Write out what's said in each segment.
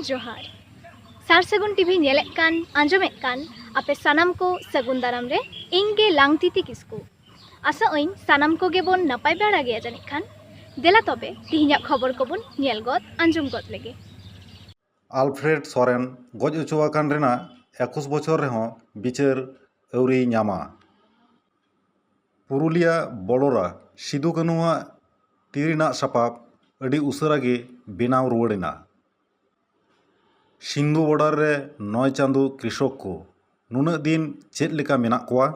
जोहार सार सगुन टीवी नेलेक कान आंजमेक कान आपे सानाम को सगुन दाराम रे इंगे लांगतिति किसकु आशा ओइन सानाम को गेबोन नपाय बेड़ा गया जानिक खान देला तबे तिहिना खबर कोबोन नेल गद आंजम गद लेगे। आलफ्रेड सोरेन गज उचुआकान रेना 21 बछर रेहों बिचार अवरी नामा। पुरुलिया बड़ोरा सिदु कानुआ तीरिना सापाब अड़ी उसरा गे बेनाव रुवाड़ेना। सिंधु बॉर्डर रे 9 चांदो कृषक को नुना दिन चेद लेका मेना कोआ।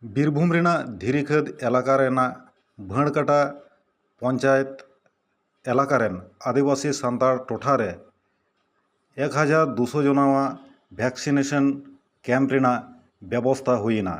बीरभूम रेना धीरीखद एलाका रेना भणकाटा पंचायत एलाका रेन आदिवासी सांतार टोठा रे 1200 जनावा वैक्सीनेशन कैंप रेना व्यवस्था हुईना।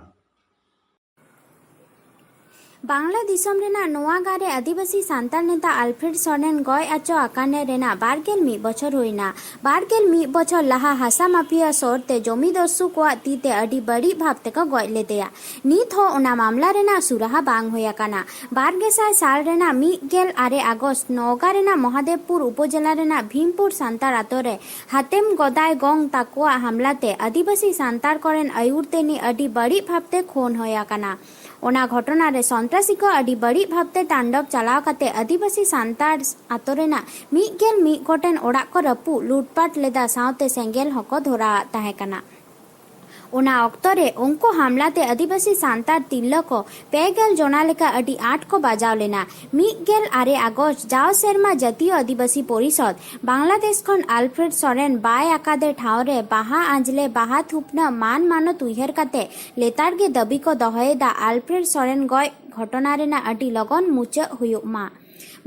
बांग्ला दिसम रेना नोआगा रे आदिवासी सांताल नेता आलफ्रेड सोरेन गय आचो आकाने रेना 12 बछर होइना। 12 बछर लहा हासा माफिया सोरते जमीदस्सु को तीते अडी बड़ी भावते को गय लेदेया। नित हो ओना मामला रेना सुराहा बांग होया काना। 1200 साल रेना 18 अगस्त नोगा रेना महादेवपुर उपजिला रेना भीमपुर सांतार आतोरे हातेम गदाय गंग ताकुआ हमलाते आदिवासी सांतार कोरेन आयुरतेनी अडी बड़ी भावते खून होया काना। ओना घटना रे सन्त्रासी को अडी बड़ी भावते तांडव चलाव काते आदिवासी सांतार आतोरेना 1 गोटेन ओड़ा को रपु लूटपाट लेदा सावते सेंगेल हको धोरा ताहे काना। ओना अक्तरे उनको हमलाते आदिवासी सांतार तिल्ला को 2 जना लेका अडी 8 को बाजाव लेना। 18 अगस्त जाव सेरमा जातीय आदिवासी परिषद बांग्लादेश खन आलफ्रेड सोरेन बाय आकादे ठावरे बाहा आंजले बाहा थुपना मान मानत उयहर काते लेतारगे दबी को दहयेदा आलफ्रेड सोरेन गय घटना रेना अडी लगन मुचा हुयुक मा।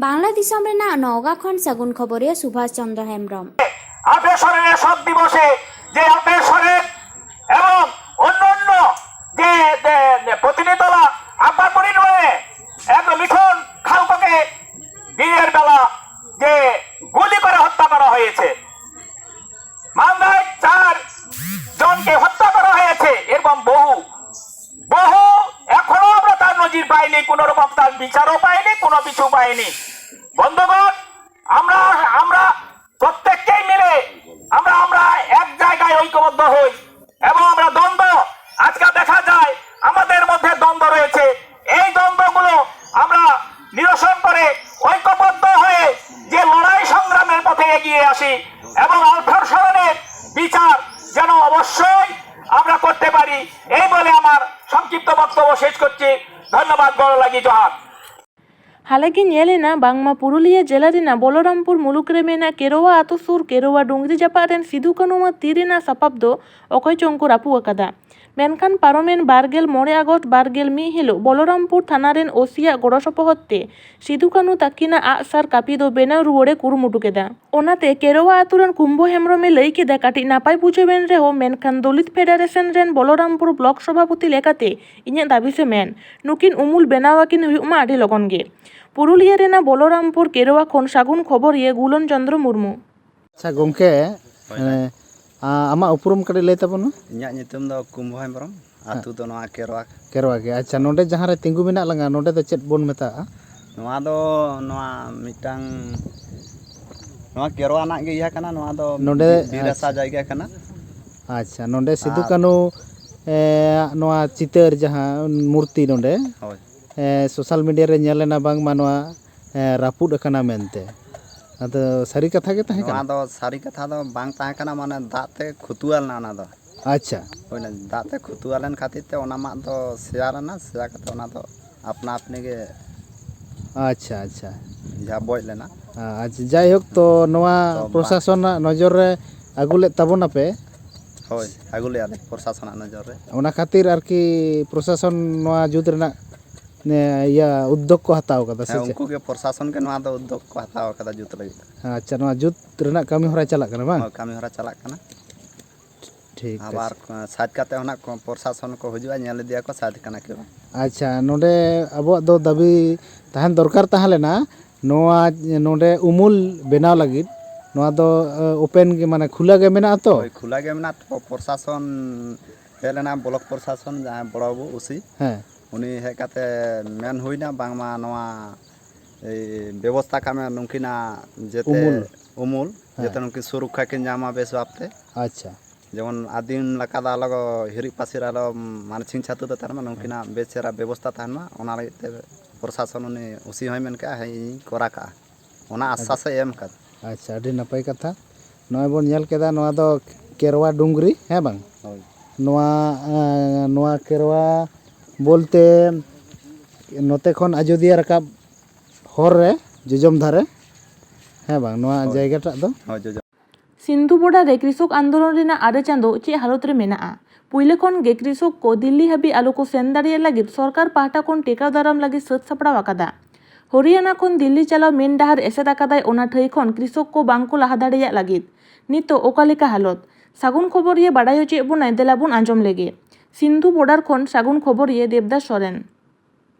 बांग्ला दिसम रेना नौगा खन सगुन खबरिया सुभाष चंद्र हेम्ब्रम। आलफ्रेड सोरेনের শোক দিবসে যে আলফ্রেড সোরেন এবং অন্যান্য যে প্রতিনিধিরা আব্বার পরি নয় এক মিঠুন খালককে দিনের বেলা যে গুলি করে হত্যা করা হয়েছে, মালদায় 4 জনকে হত্যা করা হয়েছে এবং বহু বহু এখনো আমরা তার নজির পাইনি, কোন রকম তার বিচারও পাইনি, কোনো কিছু পাইনি। বন্ধুগণ, আমরা প্রত্যেককেই মিলে আমরা এক জায়গায় ঐক্যবদ্ধ হই এবং আমরা দ্বন্দ্ব আজকে দেখা যায় আমাদের মধ্যে দ্বন্দ্ব রয়েছে, এই দ্বন্দ্বগুলো আমরা নিরসন করে ঐক্যবদ্ধ হয়ে যে লড়াই সংগ্রামের পথে এগিয়ে আসি এবং আলফ্রেড সোরেনের বিচার যেন অবশ্যই আমরা করতে পারি, এই বলে আমার সংক্ষিপ্ত বক্তব্য শেষ করছি। ধন্যবাদ। বড় লাগি জোহার। हालांकि नेलेना बांगमा पुरुलिया जिला रेना बलरामपुर मुलुक रे मेना केरोवा आतो सुर केरोवा डुंगरी जापा रेन सिदु कानुमा तीरेना सापाब दो अकय चंको रापु अकादा। मेनखान पारोमेन 12 अगस्त 12 हिलो बलरामपुर थाना रेन ओसिया गड़ो सपहते सिदु कानु ताकिना आगसार कापी दो बेनाव रुवाड़े कुरुमुटु केदा। ओनाते केरोवा आतुरेन कुंभो हेम्ब्रमे लई केदा काटी नापाय बुझेबेन रेहो मेनखान दलित फेडारेशन रेन बलरामपुर ब्लक सभापति लेकाते इᱧᱟᱜ दाबी से मेन नुकिन उमुल बेनावाकिन हुयुमा आडी लगन गे। पुरुलिया रेना बलरामपुर केरोवा खन सागुन खबर ये गुलन चंद्र मुर्मू। अच्छा गोंके आमा उपरुम कड़े लई ताबोन। इᱧᱟᱜ ᱧᱩᱛᱩᱢ ᱫᱚ कुंभो हेम्ब्रम आतु दो नवा केरोवा केरोवा गे। अच्छा नोडे जहां रे तिंगु मेना लंगा नोडे दो चेत बोन मेता नवा दो नवा मिटांग नवा केरोवा नाग गे इया कना नवा दो नोडे बिरासा जायगा कना। अच्छा नोडे सिदु कानु नवा चितर जहां मूर्ति नोडे होय सोशल मीडिया रे नेलेना बांग मानवा रापुड अकना मेनते अदो सारी कथा के ताहे नवा दो सारी कथा दो बांग ताहे कना माने दाते खुतुआल ना ना दो। अच्छा होय ना दाते खुतुआलन खातिर ते ओना मा दो शेयर ना शेयर कते ओना दो अपना अपने के अच्छा अच्छा जा बय लेना। अच्छा जाय होक तो नवा प्रशासन नजर रे आगुले ताबोना पे होय आगुले आले प्रशासन नजर रे ओना खातिर आरकी प्रशासन नवा जुद रेना ने या उद्योग को हताव कदा से उनको के प्रशासन के नवा दो उद्योग को हताव कदा जुत लगी। अच्छा नवा जुत रेना कामी होरा चला कना बांग कामी होरा चला कना। ठीक आबार साथ काते होना प्रशासन को हुजुआ नेल दिया को साथ कना के। अच्छा नोडे अबो दो दाबी तहन दरकार ताहलेना नोआ नोडे उमुल बेनाव लगी नोआ दो ओपन के माने खुला गे मेना तो खुला गे मेना प्रशासन हेलेना ब्लॉक प्रशासन जहां बड़ाबू उसी हैं उनी हे काते मेन हुइना बांगमा नवा व्यवस्था का में नुकिना जेते उमुल जेते नुकी सुरक्षा के जामा बेस बापते अच्छा जेमन आदिम लका दा अलग हिरी पासिर अलग मान छिंग छातु दा तारमा नुकिना बेचेरा व्यवस्था तानमा ओना लगते प्रशासन उनी उसी होय मेन का है कोरा का ओना आश्वास एम का अच्छा अभी नपाय कथा नय बन नेल केदा नवा दो केरवा डुंगरी है बांग नवा केरवा बोलते नोते खन अयोध्या रकाब हर रे जोजम धारे है बांग नवा जायगाटा दो सिंधु बॉर्डर रे कृषक आंदोलन रेना आरे चांदो चे हालत रे मेना पुइले खन गे कृषक को दिल्ली हाबी आलो को सेन दाड़िये लगित सरकार पाहटा खन टेका दाराम लगित सत सापड़ाव आकादा हरियाणा खन दिल्ली चलाव मेन डाहार एसेद आकादाय ओना ठई खन कृषक को बांग को लाहा दाड़िये लगित नितो ओका लेका हालत सागुन खबरिये बाड़ाय होचेद बोनाय देला बोन आंजम लेगे सिंधु बॉर्डर खन सागुन खबरिये देवदास सोरेन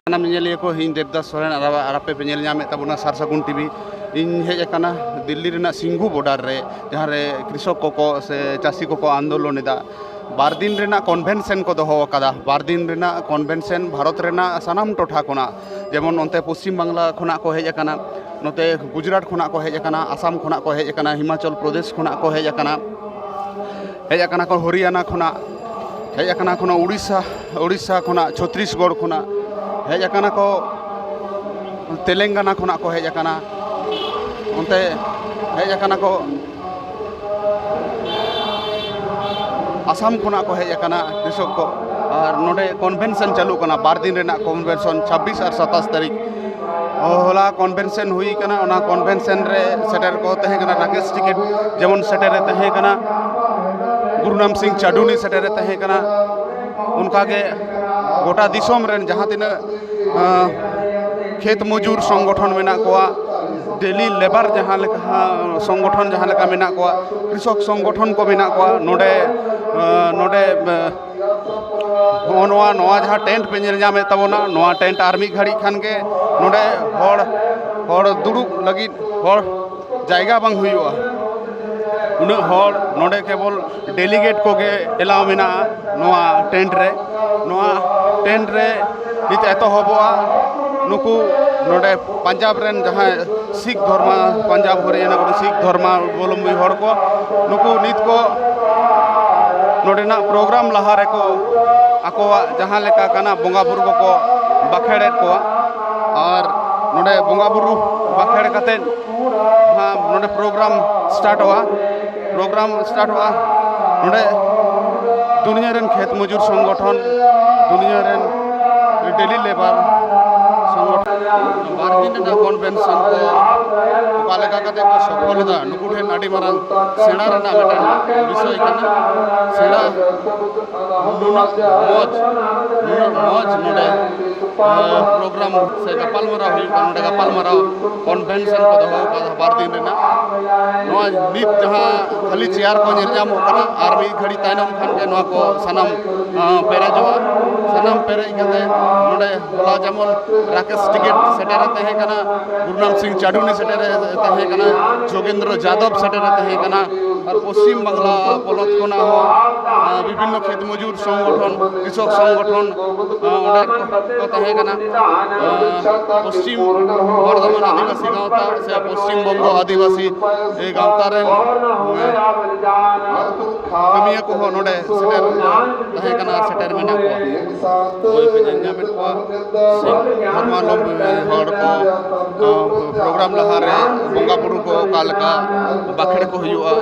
नाम नेलिए को हिन देवदास सोरेन आरापे पे नेल नामे ताबोना सार सागुन टीवी इन हेज अकाना दिल्ली रेना सिंघु बॉर्डर रे जहाँ रे कृषक को से चाषी को आंदोलन एदा बार दिन रेना कन्वेंशन को दोहो अकादा बार दिन रेना कन्वेंशन भारत रेना सानाम टोठा कोना जेमन ओनते पश्चिम बांग्ला खोना को हेज अकाना नोते गुजरात खोना को हेज अकाना आसाम खोना को हेज अकाना हिमाचल प्रदेश खोना को हेज अकाना को हरियाणा खोना हेज अकाना खोना उड़ीसा खोना छत्तीसगढ़ खोना हेज अकाना को तेलंगाना खोना को हेज अकाना उनते हेज अकाना को आसाम खोना को हेज अकाना कृषक को और नोडे कन्वेंशन चालू कना बार दिन रेना कन्वेंशन 26 और 27 तारीख होला कन्वेंशन हुई कना ओना कन्वेंशन रे सेटर को तहे कना राकेश टिकट जेमन सेटर रे तहे कना गुरुनाम सिंह चाडुनी सेटर रे तहे कना उनका के गोटा दिसोम रेन जहाँ तीन खेत मजूर संगठन मेना कोआ डेली लेबर जहाँ लेका संगठन जहाँ लेका मेना कोआ कृषक संगठन को मेना कोआ नोडे नोडे नोआ नोआ जहाँ टेंट पे नेल जामे तबोना नोआ टेंट आर्मी घड़ी खान के नोडे हर दुड़ुब लगी हर जायगा बांग हुआ उन हर नोडे केवल डेलीगेट को गे एलाव मेना नोआ टेंट रे नित एतहबोआ नुकु नोडे पंजाब रेन जहाँ सिख धर्म पंजाब हरियाणा को सिख धर्मावलम्बी हर को नुकु नित को नोडेना प्रोग्राम लहा रे को आकोआ जहाँ लेका कना बोंगा बुरु को बाखेड़े को और नोडे बोंगा बुरु बाखेड़ कते हाँ नोडे प्रोग्राम स्टार्ट हुआ नोडे दुनिया रेन खेत मजूर संगठन दुनिया रेन डेली लेबर संगठन बार दिन कन्वेंशन को ओका कते को सफल दा नुकु ठेन आडी मारांग सेना रेना मेटन विषय कना सेना मौज नोडे प्रोग्राम से गपाल मारा हुई नोडे गपाल मारा कन्वेंशन को दोहो का बार दिन रेना नोआ नित जहां खाली चेयर को निर्जाम कना आर्मी घड़ी तायनम खान के नोआ को सनम पेरेजवा सनम पेरेज कते नोडे होला जमन राकेश टिकट सेटर तहे कना गुरुनाम सिंह चाडुनी सेटर तहे कना जोगेंद्र यादव सेटर तहे कना और पश्चिम बांग्ला पलत कोना हो विभिन्न खेत मजूर संगठन कृषक संगठन को तहे कना पश्चिम बर्धमान आदिवासी गांवता से पश्चिम बंग आदिवासी ए गांवता रे कमिया को हो नोडे सेटर तहे कना सेटर मेना को ओई पे जंजामेट को धर्मावलम्बी हर को प्रोग्राम लहा रे बोंगा बुरु को कालका बाखेड़ को हुआ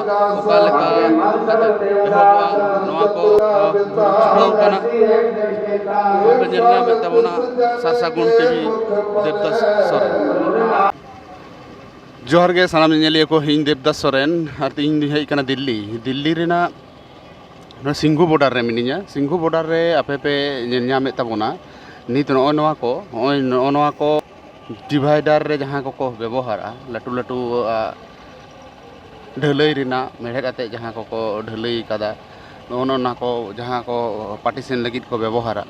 कालका एहोबा नोआ को छुड़ाव कना पे जंजामेट तबोना सारसागुन टीवी देवदास सोरेन जोहर गे सानाम नेलिए को हिन देवदास सोरेन और तीन हेज कना दिल्ली रेना सिंघु बॉर्डर रे मिनिया सिंघु बॉर्डर रे आपे पे नेलनामे तबोना नित नोआ को डिवाइडर रे जहाँ को व्यवहारा लाटू लाटू ढलई रेना मेढ़े काते जहाँ को ढलई कदा नोना को जहाँ को पार्टीशन लगित को व्यवहारा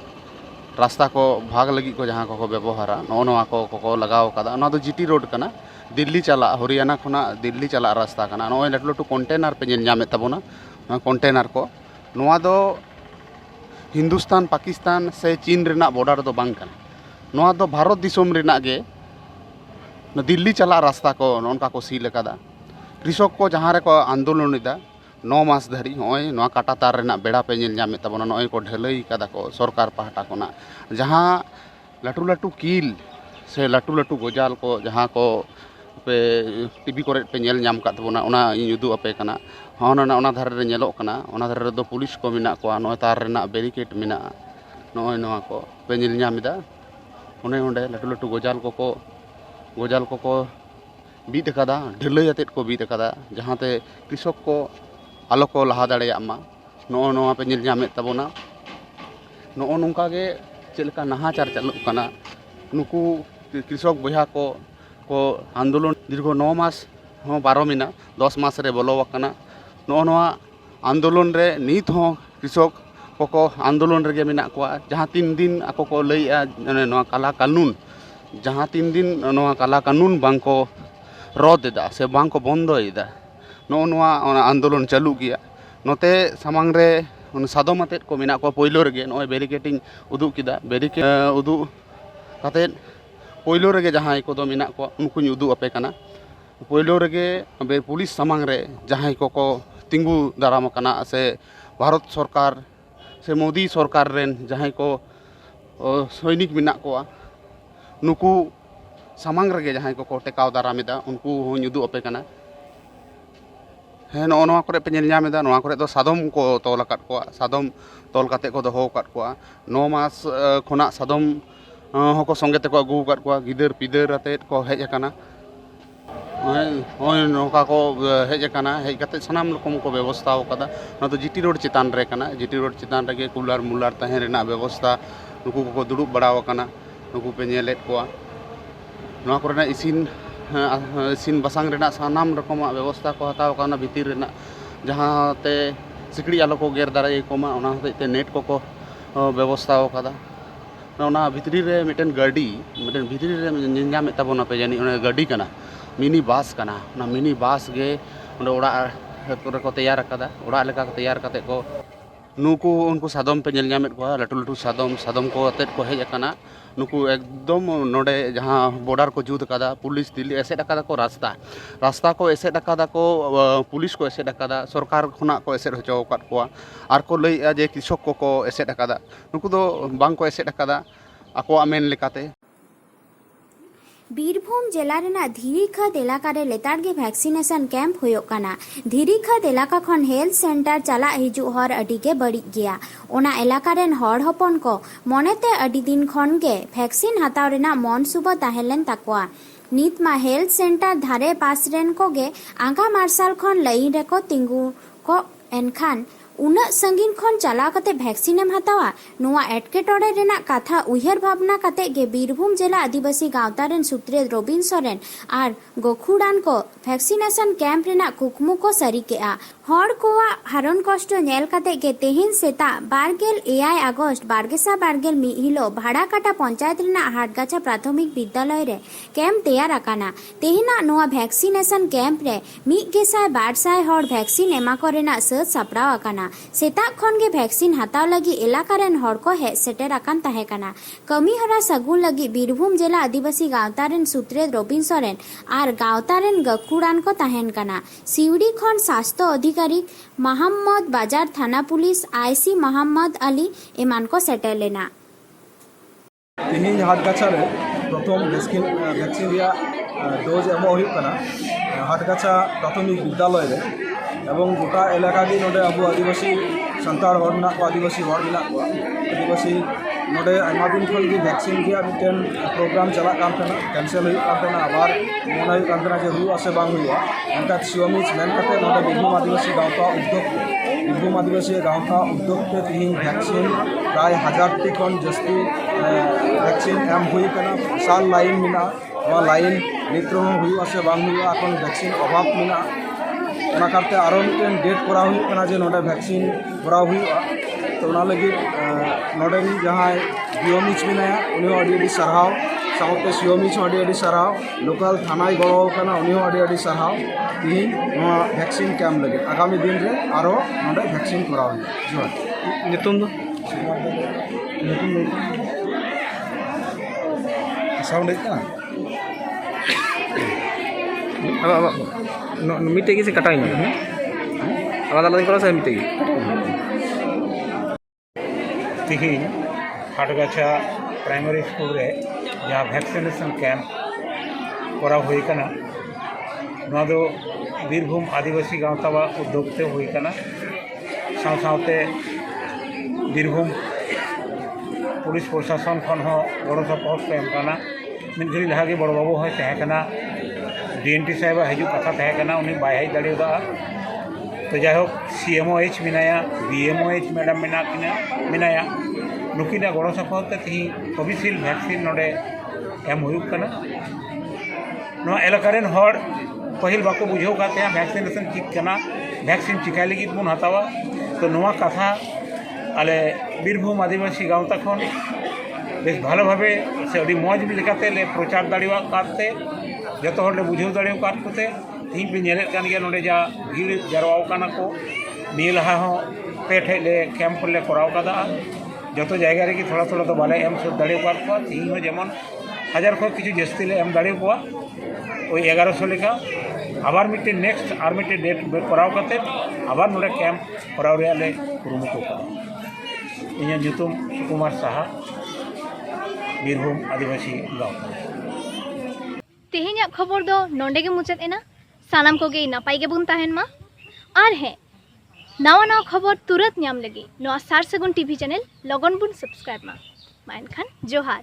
रास्ता को भाग लगित को जहाँ को व्यवहारा नोआ को लगाव कदा ना तो जीटी रोड कना दिल्ली चला हरियाणा खोना दिल्ली चला रास्ता कना नोय लाटू लाटू कंटेनर पे नेलनामे तबोना कंटेनर को नोआ दो हिंदुस्तान पाकिस्तान से चीन रेना बॉर्डर दो बांग कना नोआ दो भारत दिसोम रेना गे दिल्ली चला रास्ता को नौका को सील अकादा कृषक को जहाँ रे को आंदोलन इदा 9 मास धरी नॉय नोआ काटा तार रेना बेड़ा पे नेल जामे तबना नॉय को ढलई कादा को सरकार पाहटा कोना जहाँ लाटू लाटू कील से लाटू लाटू गोजाल को जहाँ को पे टीवी करे पे नेल नाम का तबना ओना इन उदु अपे कना होना ओना धारे रे नेलो कना ओना धारे दो पुलिस को मिना को नॉय तार रेना बैरिकेड मिना नॉय नोआ को पे नेल नामिदा ओने ओंडे लाटू लाटू गोजाल को बीट अकादा ढलई आतेत को बीट अकादा जहाँते कृषक को आलो को लहा दाड़ेया मा नो नोआ पे नेल नामे तबना नो नोंका गे चेलका नाहाचार चालू कना नुकु कृषक बया को आंदोलन दीर्घ 9 मास 12 मिना 10 मास रे बोलो वकना नो आंदोलन रे नित हो कृषक को आंदोलन रे मिना को जहाँ 3 दिन आको को लैया नो काला कानून जहाँ 3 दिन नो काला कानून बांको रद्दा से बांको बंदोदा नो आंदोलन चालू गया नोते सामांग रे सादम आतेत को मिना को पहिलो रे नोय बैरिकेटिंग उदुग किदा बैरिकेड उदुग कातेत पहिलो रे जहाँ को दो मिना को उनको उदुग अपे कना पहिलो रे पुलिस सामांग रे जहाँ को तिंगु दाराम कना से भारत सरकार से मोदी सरकार रेन जहाँ को सैनिक मिना को नुकु सामांग रे जहाँ को टेकाव दारामिदा उनको उदुग अपे कना नो नोआ करे पे नेल नामेदा नोआ करे दो सादम को तोल अकाद को सादम तोल काते को दोहो अकाद को 9 मास खना सादम हको संगे ते को अगु अकाद को गिदर पिदर आतेत को हेज अकाना ओय नोका को हेज अकाना हेज काते सनाम रकम को व्यवस्था अकादा ना तो जीटी रोड चितान रे कना जीटी रोड चितान रे कूलर मुलार तहे रेना व्यवस्था नुकु को दुड़ुब बड़ाव अकाना नुकु पे नेलेत को नोआ कोरेना इसिन बसांग रेना सानाम रकम व्यवस्था को हताव काना भितिर रेना जहाँ ते सिकड़ी आलो को गेर दाराय कोमा ओना हते नेट को व्यवस्था कादा ओना भितरी रे मिटन गाड़ी मिटन भितरी रे निन्यामे तबना पे जानी ओना गाड़ी कना मिनी बास कना ओना मिनी बास गे ओंडे ओड़ा को तैयार कादा ओड़ा लेका को तैयार काते को नुकु उनको सादम पे नेल नामेत को लाटू लाटू सादम को अतेत को हेज अकाना नुकु एकदम नोडे जहाँ बॉर्डर को जुद कादा पुलिस दिल्ली एसेड अकादा को रास्ता को एसेड अकादा को पुलिस को एसेड अकादा सरकार खुना को एसेड होचो अकाद को आर को लैया जे कृषक को एसेड अकादा नुकु दो बांग को एसेड अकादा आको मेन लेकाते बीरभूम जिला रेना धीरीखद इलाका रे लेताड़गे वैक्सीनेशन कैंप होयोग काना धीरीखद इलाका खन हेल्थ सेंटर चला हिजु हर अडिगे बड़ी गया ओना इलाका रेन हर हपन को मनेते अडी दिन खन गे वैक्सीन हताव रेना मन सुबह ताहेलेन ताकवा नित मा हेल्थ सेंटर धारे पास रेन को गे आंगा मार्शल खन लई रे को तिंगु को एनखान उना संगीन खन चला कते वैक्सीन एम हतावा नोआ एटकेटोड़े रेना कथा उयहर भावना कते गे बीरभूम जिला आदिवासी गांवता रेन सुत्रेद रबिन सोरेन आर गोखुड़ान को वैक्सीनेशन कैंप रेना कुकमु को सरी केआ हर कोआ हारन कष्ट नेल कते गे तेहिन सेता 28 अगस्त 2022 हिलो भाड़ाकाटा पंचायत रेना हाटगाछा प्राथमिक विद्यालय रे कैंप तैयार अकाना तेहिना नोआ वैक्सीनेशन कैंप रे 1200 हर वैक्सीन एमा को रेना सत सपड़ाव अकाना सेता खन गे वैक्सीन हताव लगी इलाका रेन हर को हे सेटर अकान ताहे काना कमी हरा सगुन लगी बीरभूम जिला आदिवासी गांवता रेन सुत्रेद रबिन सोरेन आर गांवता रेन गखुड़ान को ताहेन काना सिवड़ी खन स्वास्थ्य अधिकारी मोहम्मद बाजार थाना पुलिस आईसी मोहम्मद अली एमान को सेटर लेना तेहिन हाटगाछा रे प्रथम वैक्सीन रिया डोज एमो हुई कना हाटगाछा प्राथमिक विद्यालय रे एवं गोटा इलाका गे नोडे अब आदिवासी सानताड़ हर मेना को आदिवासी हर मेना को आदिवासी नोडे आयमा दिन खन गे वैक्सीन गे मिटन प्रोग्राम चला कान थना कैंसिल हुई कान थना आबार मोना हुई कान थना जे हुई आसे बांग हुआ एनका सियोमिच मेन कते नोडे बीरभूम आदिवासी गांवता उद्योग पे तेहिन वैक्सीन प्राय 1000 टी खन जस्ती वैक्सीन एम हुई कना साल लाइन मिना वा लाइन नित्रो हुई आसे बांग हुआ अखन वैक्सीन अभाव मिना ओना करते आरो मिटन डेट करा हुई कना जे नोडे वैक्सीन करा हुआ तो ओना लगी नोडे जहाँ बियोमिच मिनाया उनी अड़ी साराव साउते सियोमिच अड़ी साराव लोकल थाना गड़ो कना उनी अड़ी साराव तीन वैक्सीन कैम्प लगे आगामी दिन रे आरो नोडे वैक्सीन करा हुई जोर नितुम दो साउंड है मिट्टे की से कटाई आलादा आलादा करा से मिट्टे की तिहिन हाटगाछा प्राइमरी स्कूल रे जहाँ वैक्सीनेशन कैंप करा हुई कना नवा दो बीरभूम आदिवासी गांवता उद्योगते हुई कना साथ बीरभूम पुलिस प्रशासन खन हो बड़ो सपोर्ट को एमकाना मिद घड़ी लहागे बड़ बाबू हो तहकना डीएनटी साहेब हजू कथा तहकना उन्हें बाय हज दाड़ा तो जाहोक CMOH मिनाया BMOH मैडम मिनाया नुकिना गड़ो सपोर्ट ती कोविशील्ड वैक्सीन नोडे एम हुई कना नवा एलाकारेन हर पहिल बाको बुझाव काते वैक्सीनेशन चिक कना वैक्सीन चिकाय लगी बन हतावा तो नवा कथा आले बीरभूम आदिवासी गांवता खन बेस भालो भावे से अभी मौज लेकाते ले प्रचार दाड़ीवा काते जतो हर ले बुझाव दाड़ीव कात कोते तीन पे नेले कान गया नोडे जा भीड़ जारवाव काना को निये लहा हो पे ठे ले कैंप ले कराव कादा जतो जायगा रे की थोड़ा थोड़ा तो बाले एम सुद दाड़ीव कात को तीन हो जेमन 1000 को किछु जस्ती ले एम दाड़ीव को ओई 1100 लेका आबार मिट्टे नेक्स्ट आर मिट्टे डेट कराव काते आबार नोडे कैंप कराव रे ले कुरुमुटु का इन्हें जुतुम सुकुमार साहा बीरभूम आदिवासी गाँव तेहेन्या खबर दो नोंडे गे मुचाद एना सानाम कोगे नापाय गे बुन ताहेन मा आर है नावा नावा खबर तुरंत ᱧᱟᱢ लगी नोआ सार सगुन टीवी चैनल लगन बुन सब्सक्राइब मा एनखान जोहार।